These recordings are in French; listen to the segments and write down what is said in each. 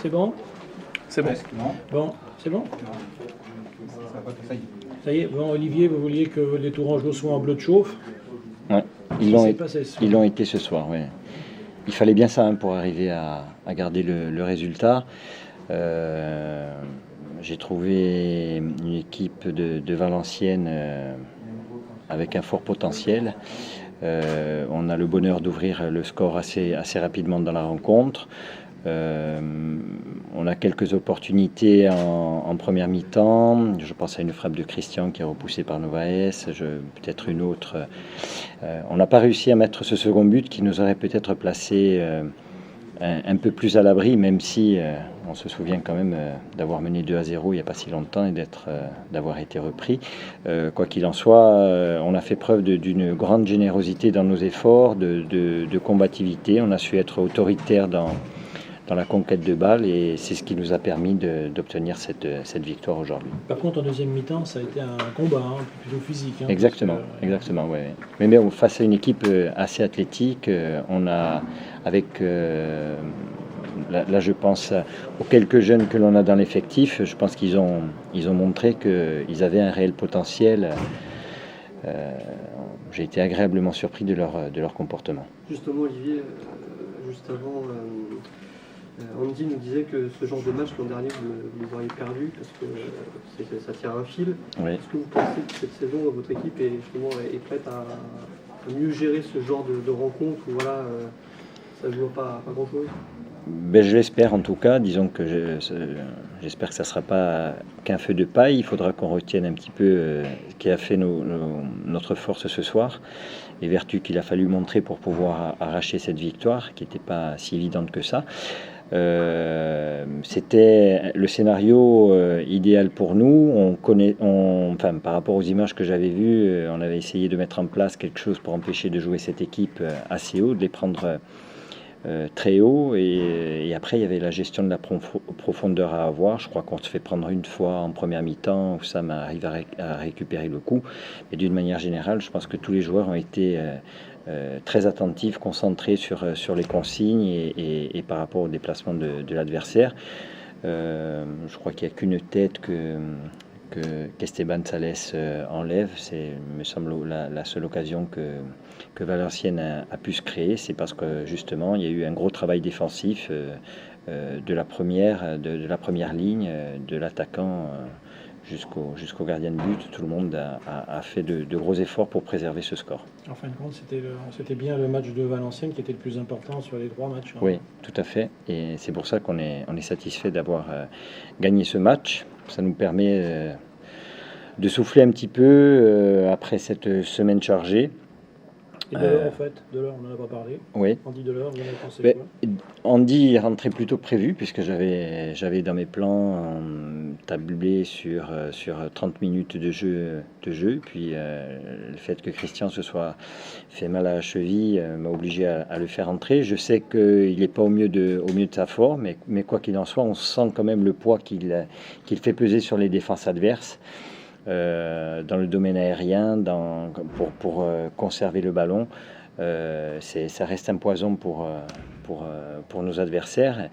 C'est bon? C'est bon. Non. Bon, c'est bon? Ça y est. Bon, Olivier, vous vouliez que les Tourangeaux soient en bleu de chauffe? Ouais, Qu'est-ce qui s'est passé ce soir? ils l'ont été ce soir, oui. Il fallait bien ça pour arriver à garder le résultat. J'ai trouvé une équipe de Valenciennes avec un fort potentiel. On a le bonheur d'ouvrir le score assez rapidement dans la rencontre. On a quelques opportunités en première mi-temps. Je pense à une frappe de Christian qui est repoussée par Novaes, peut-être une autre. On n'a pas réussi à mettre ce second but qui nous aurait peut-être placé un peu plus à l'abri, même si on se souvient quand même d'avoir mené 2-0 il n'y a pas si longtemps et d'avoir été repris. Quoi qu'il en soit, on a fait preuve d'une grande générosité dans nos efforts, de combativité. On a su être autoritaire dans la conquête de balles et c'est ce qui nous a permis d'obtenir cette victoire aujourd'hui. Par contre, en deuxième mi-temps, ça a été un combat, plutôt physique. Exactement, exactement, ouais. Mais face à une équipe assez athlétique, on a, avec, là je pense aux quelques jeunes que l'on a dans l'effectif, je pense qu'ils ont montré qu'ils avaient un réel potentiel. J'ai été agréablement surpris de leur comportement. Justement, Olivier, juste avant... Andy nous disait que ce genre de match l'an dernier vous les auriez perdu parce que ça tient un fil. Oui. Est-ce que vous pensez que cette saison votre équipe est prête à mieux gérer ce genre de rencontre où voilà, ça ne joue pas grand chose? Je l'espère en tout cas. Disons que j'espère que ça ne sera pas qu'un feu de paille. Il faudra qu'on retienne un petit peu ce qui a fait notre force ce soir, les vertus qu'il a fallu montrer pour pouvoir arracher cette victoire qui n'était pas si évidente que ça. C'était le scénario idéal pour nous. Par rapport aux images que j'avais vues, on avait essayé de mettre en place quelque chose pour empêcher de jouer cette équipe assez haut, de les prendre très haut. Et après, il y avait la gestion de la profondeur à avoir. Je crois qu'on se fait prendre une fois en première mi-temps où Sam arrive à récupérer le coup. Mais d'une manière générale, je pense que tous les joueurs ont été très attentifs, concentrés sur les consignes et par rapport au déplacement de l'adversaire. Je crois qu'il n'y a qu'une tête qu'Esteban Sales enlève. C'est, me semble, la seule occasion que Valenciennes a pu se créer. C'est parce que justement, il y a eu un gros travail défensif de la première ligne, de l'attaquant jusqu'au gardien de but. Tout le monde a fait de gros efforts pour préserver ce score. En fin de compte, c'était bien le match de Valenciennes qui était le plus important sur les 3 matchs. Oui, tout à fait. Et c'est pour ça qu'on est satisfait d'avoir gagné ce match. Ça nous permet de souffler un petit peu après cette semaine chargée. Et Delors, en fait, Delors, on n'en a pas parlé. Oui. Andy Delors, vous en avez pensé quoi? Andy est rentré plus tôt que prévu, puisque j'avais dans mes plans tablé sur 30 minutes de jeu. Puis le fait que Christian se soit fait mal à la cheville m'a obligé à le faire entrer. Je sais qu'il n'est pas au mieux de sa forme, mais quoi qu'il en soit, on sent quand même le poids qu'il fait peser sur les défenses adverses. Dans le domaine aérien, pour conserver le ballon, ça reste un poison pour nos adversaires.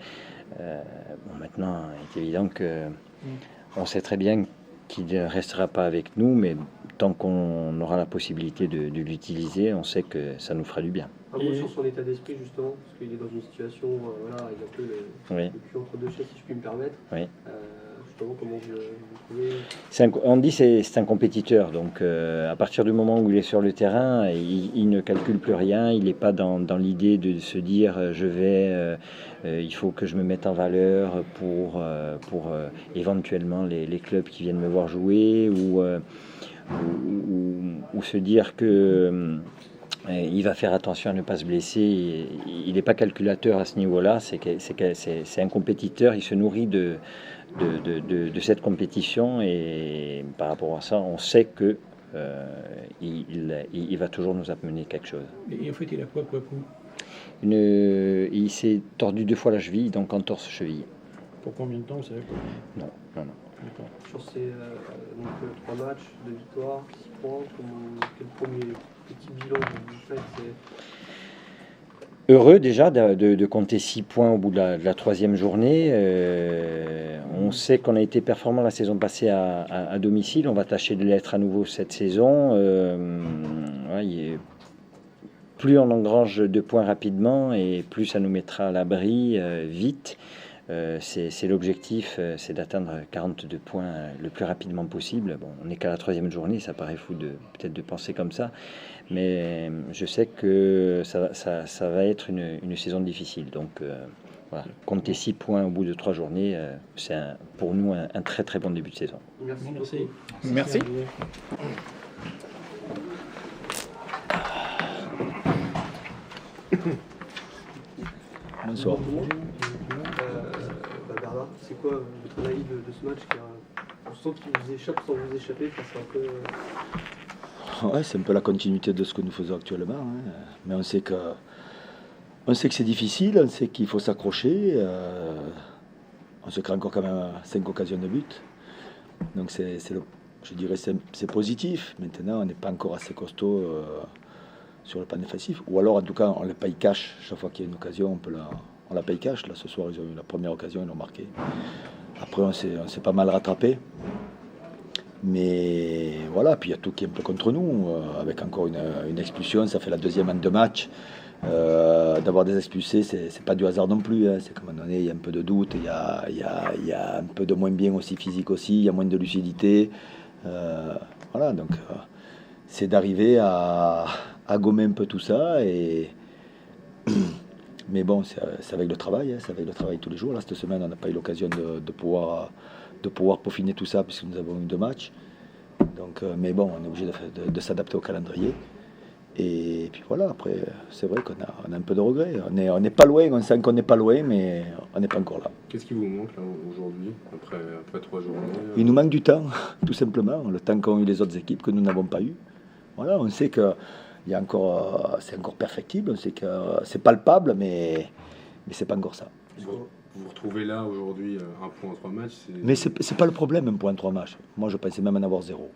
Maintenant, il est évident qu'on sait très bien qu'il ne restera pas avec nous, mais tant qu'on aura la possibilité de l'utiliser, on sait que ça nous fera du bien. Un mot sur son état d'esprit justement, parce qu'il est dans une situation, il a un peu le cul entre deux chaises, si je puis me permettre. Oui. Comment vous trouvez? On dit que c'est un compétiteur, donc à partir du moment où il est sur le terrain, il ne calcule plus rien, il n'est pas dans l'idée de se dire il faut que je me mette en valeur pour éventuellement les clubs qui viennent me voir jouer ou se dire que il va faire attention à ne pas se blesser. Il n'est pas calculateur à ce niveau-là, c'est un compétiteur, il se nourrit de cette compétition et par rapport à ça, on sait que il va toujours nous amener quelque chose. Et en fait, il a quoi, Kouakou? Il s'est tordu 2 fois la cheville, donc entorse cheville. Pour combien de temps, vous savez? Non. D'accord. Sur ces 3 matchs, 2 victoires, 6 points, quel premier petit bilan vous faites? heureux déjà de compter 6 points au bout de la 3e journée. On sait qu'on a été performant la saison passée à domicile. On va tâcher de l'être à nouveau cette saison. Plus on engrange de points rapidement et plus ça nous mettra à l'abri vite. C'est l'objectif, c'est d'atteindre 42 points le plus rapidement possible. Bon, on n'est qu'à la 3e journée, ça paraît fou peut-être de penser comme ça, mais je sais que ça va être une saison difficile. Donc voilà, compter 6 points au bout de 3 journées, c'est pour nous un très très bon début de saison. Merci. Merci. Bonsoir. Bernard, c'est quoi votre analyse de ce match on sent qu'il vous échappe sans vous échapper, c'est un peu... Ouais, c'est un peu la continuité de ce que nous faisons actuellement, hein. Mais on sait que c'est difficile, on sait qu'il faut s'accrocher. On se crée encore quand même 5 occasions de but. Donc je dirais c'est positif. Maintenant, on n'est pas encore assez costaud sur le plan défensif. Ou alors, en tout cas, on les paye cash. Chaque fois qu'il y a une occasion, on la paye cash. Là, ce soir, ils ont eu la première occasion, ils l'ont marqué. Après, on s'est pas mal rattrapé. Mais voilà, puis il y a tout qui est un peu contre nous, avec encore une expulsion. Ça fait la 2e en 2 matchs. D'avoir des expulsés, c'est pas du hasard non plus, hein. C'est qu'à un moment donné, il y a un peu de doute, il y a un peu de moins bien aussi physique aussi, il y a moins de lucidité. Voilà, donc c'est d'arriver à gommer un peu tout ça. Mais bon, c'est avec le travail, hein, c'est avec le travail tous les jours. Là, cette semaine, on n'a pas eu l'occasion de pouvoir peaufiner tout ça puisque nous avons eu 2 matchs. Donc, mais bon, on est obligé de s'adapter au calendrier. Et puis voilà, après, c'est vrai qu'on a un peu de regret. On n'est pas loin, on sent qu'on n'est pas loin, mais on n'est pas encore là. Qu'est-ce qui vous manque là aujourd'hui, après 3 journées Il nous manque du temps, tout simplement. Le temps qu'ont eu les autres équipes que nous n'avons pas eu. Voilà, on sait que c'est encore perfectible, on sait que c'est palpable, mais c'est pas encore ça. Vous vous retrouvez là aujourd'hui, 1 point en 3 matchs. Mais c'est pas le problème, 1 point en 3 matchs. Moi, je pensais même en avoir 0.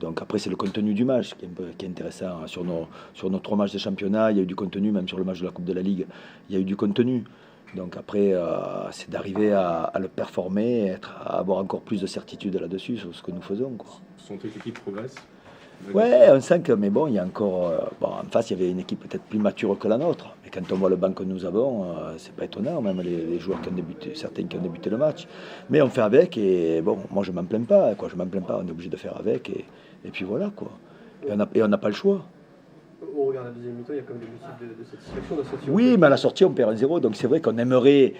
Donc après, c'est le contenu du match qui est intéressant. Sur nos 3 matchs de championnat, il y a eu du contenu, même sur le match de la Coupe de la Ligue, il y a eu du contenu. Donc après, c'est d'arriver à le performer, à avoir encore plus de certitude là-dessus sur ce que nous faisons, quoi. Vous sentez que l'équipe progresse? Ouais, on sent que, mais bon, il y a encore... en face, il y avait une équipe peut-être plus mature que la nôtre. Mais quand on voit le banc que nous avons, c'est pas étonnant, même les joueurs qui ont débuté, certains qui ont débuté le match. Mais on fait avec, et bon, moi je m'en plains pas, quoi. Je m'en plains pas, on est obligé de faire avec, et puis voilà, quoi. Et on n'a pas le choix. Au regard de la 2e mi-temps, il y a quand même des motifs de satisfaction. Oui, mais à la sortie, on perd 1-0, donc c'est vrai qu'on aimerait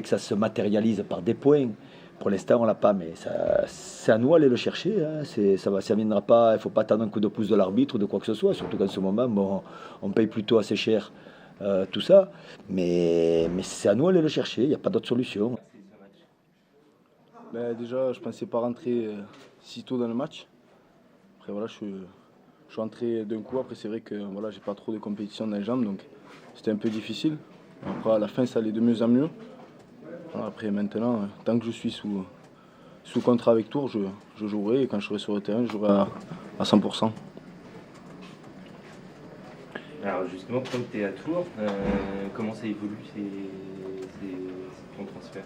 que ça se matérialise par des points. Pour l'instant, on l'a pas, mais c'est à nous d'aller le chercher, hein. Ça viendra pas. Il ne faut pas attendre un coup de pouce de l'arbitre ou de quoi que ce soit. Surtout qu'en ce moment, bon, on paye plutôt assez cher tout ça. Mais c'est à nous d'aller le chercher. Il n'y a pas d'autre solution. Déjà, je pensais pas rentrer si tôt dans le match. Après, voilà, je suis rentré d'un coup. Après, c'est vrai que voilà, j'ai pas trop de compétition dans les jambes, donc c'était un peu difficile. Après, à la fin, ça allait de mieux en mieux. Après, maintenant, tant que je suis sous contrat avec Tours, je jouerai. Et quand je serai sur le terrain, je jouerai à 100%. Alors justement, quand tu es à Tours, comment ça évolue ton transfert?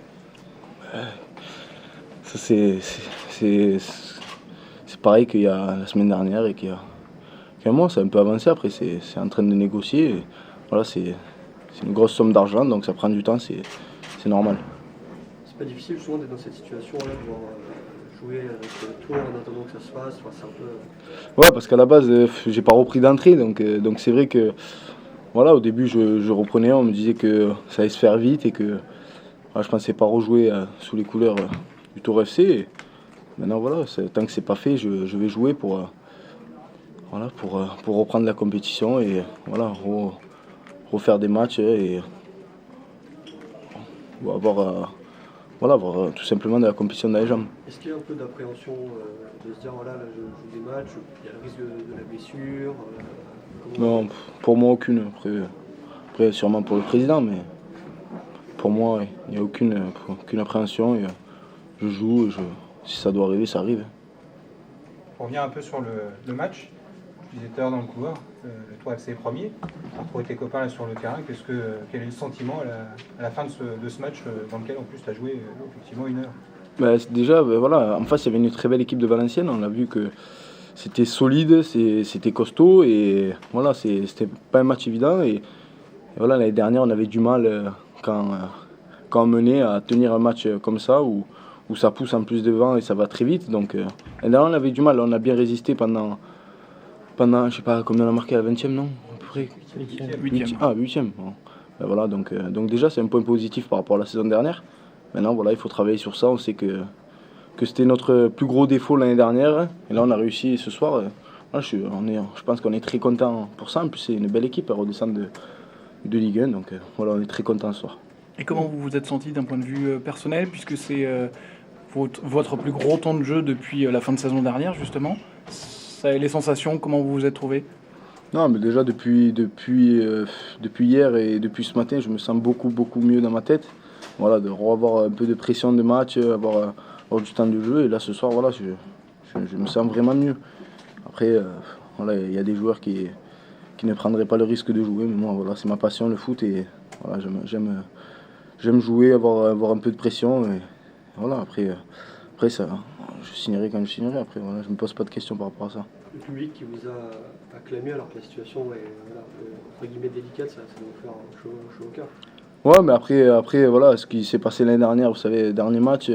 Ça, c'est pareil qu'il y a la semaine dernière et qu'il y a un mois. C'est un peu avancé. Après, c'est en train de négocier. Et voilà, c'est une grosse somme d'argent, donc ça prend du temps, c'est normal. C'est pas difficile justement d'être dans cette situation-là, de pouvoir jouer avec Tours en attendant que ça se fasse. Enfin, c'est un peu... Ouais, parce qu'à la base, j'ai pas repris d'entrée, donc c'est vrai que voilà, au début, je reprenais, on me disait que ça allait se faire vite et que voilà, je pensais pas rejouer sous les couleurs du Tours FC. Et maintenant, voilà, tant que c'est pas fait, je vais jouer pour reprendre la compétition et voilà, refaire des matchs et avoir tout simplement de la compétition dans les jambes. Est-ce qu'il y a un peu d'appréhension de se dire voilà, là, je joue des matchs, il y a le risque de la blessure Non, pour moi aucune. Après sûrement pour le président, mais pour moi il n'y a aucune appréhension. Et, je joue et si ça doit arriver, ça arrive. Pour revenir un peu sur le match, visiteurs dans le couloir. Toi, FC est premier. Tu as retrouvé tes copains là sur le terrain. Quel est le sentiment à la fin de ce match dans lequel en plus tu as joué effectivement 1 heure? Déjà, voilà, en face, il y avait une très belle équipe de Valenciennes. On a vu que c'était solide, c'était costaud. Et voilà, c'était pas un match évident. Et voilà, l'année dernière, on avait du mal quand on menait à tenir un match comme ça où ça pousse en plus devant et ça va très vite. Donc, l'année dernière, on avait du mal. On a bien résisté pendant je sais pas combien on a marqué à la 20e, non à peu près 8e. Ah, 8e. Bon. Ben voilà, donc déjà, c'est un point positif par rapport à la saison dernière. Maintenant, voilà, il faut travailler sur ça. On sait que c'était notre plus gros défaut l'année dernière. Et là, on a réussi ce soir. Voilà, je pense qu'on est très content pour ça. En plus, c'est une belle équipe à redescendre de Ligue 1. Donc voilà, on est très content ce soir. Et comment vous vous êtes senti d'un point de vue personnel, puisque c'est votre plus gros temps de jeu depuis la fin de saison dernière, justement? Les sensations, comment vous vous êtes trouvé? Non, mais déjà depuis hier et depuis ce matin, je me sens beaucoup mieux dans ma tête. Voilà, de revoir un peu de pression de match, avoir du temps de jeu. Et là, ce soir, voilà, je me sens vraiment mieux. Après, voilà, il y a des joueurs qui ne prendraient pas le risque de jouer. Mais moi, voilà, c'est ma passion, le foot. Et voilà, j'aime jouer, avoir un peu de pression. Et voilà, après ça, je signerai quand je signerai. Après, voilà, je ne me pose pas de questions par rapport à ça. Le public qui vous a acclamé alors que la situation est entre guillemets délicate, ça doit vous faire chaud au cœur. Ouais, mais après voilà, ce qui s'est passé l'année dernière, vous savez, dernier match,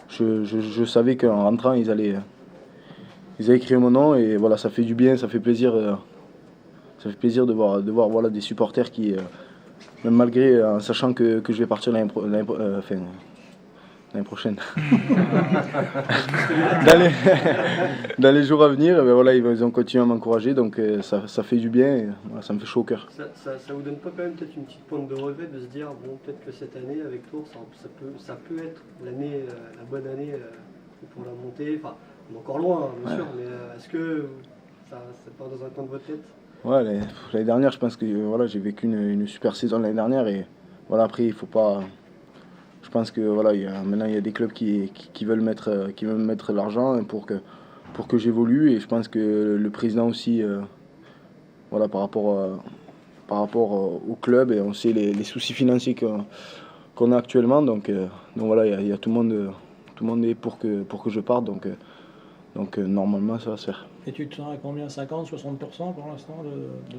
je savais qu'en rentrant, ils allaient écrire mon nom et voilà, ça fait du bien, ça fait plaisir de voir voilà, des supporters qui, même malgré, en sachant que je vais partir l'année prochaine, dans les jours à venir, ben voilà, ils ont continué à m'encourager, donc ça fait du bien et voilà, ça me fait chaud au cœur. Ça vous donne pas quand même peut-être une petite pointe de regret de se dire, bon, peut-être que cette année avec Tours, ça peut être l'année, la bonne année pour la montée. Enfin, on est encore loin, bien sûr, mais est-ce que ça part dans un coin de votre tête? Ouais, l'année dernière, je pense que voilà, j'ai vécu une super saison l'année dernière et voilà, après, il faut pas. Je pense que voilà, maintenant il y a des clubs qui veulent mettre l'argent pour que j'évolue et je pense que le président aussi, voilà, par rapport au club, et on sait les soucis financiers qu'on a actuellement, donc voilà, il y a tout le monde est pour que je parte, donc normalement ça va se faire. Et tu te sens à combien? 50, 60% pour l'instant de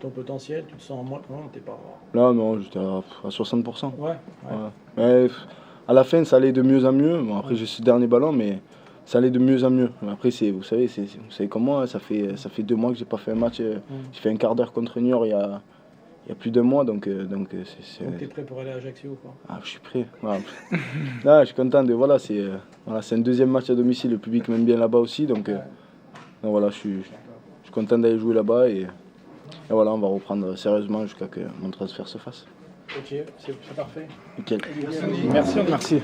ton potentiel? Tu te sens moins? Non, t'es pas. Là, non, j'étais à 60%. Ouais. Mais à la fin, ça allait de mieux en mieux. Bon, après, j'ai ce dernier ballon, mais ça allait de mieux en mieux. Après, vous savez comme moi, ça fait 2 mois que j'ai pas fait un match. J'ai fait un quart d'heure contre Niort il y a plus d'1 mois, donc t'es prêt pour aller à Ajaccio, quoi? Ah, je suis prêt. Voilà. Là, je suis content de c'est un 2e match à domicile. Le public m'aime bien là-bas aussi, donc voilà, je suis content d'aller jouer là-bas et voilà, on va reprendre sérieusement jusqu'à que mon transfert se fasse. Ok, c'est parfait. Nickel. Merci.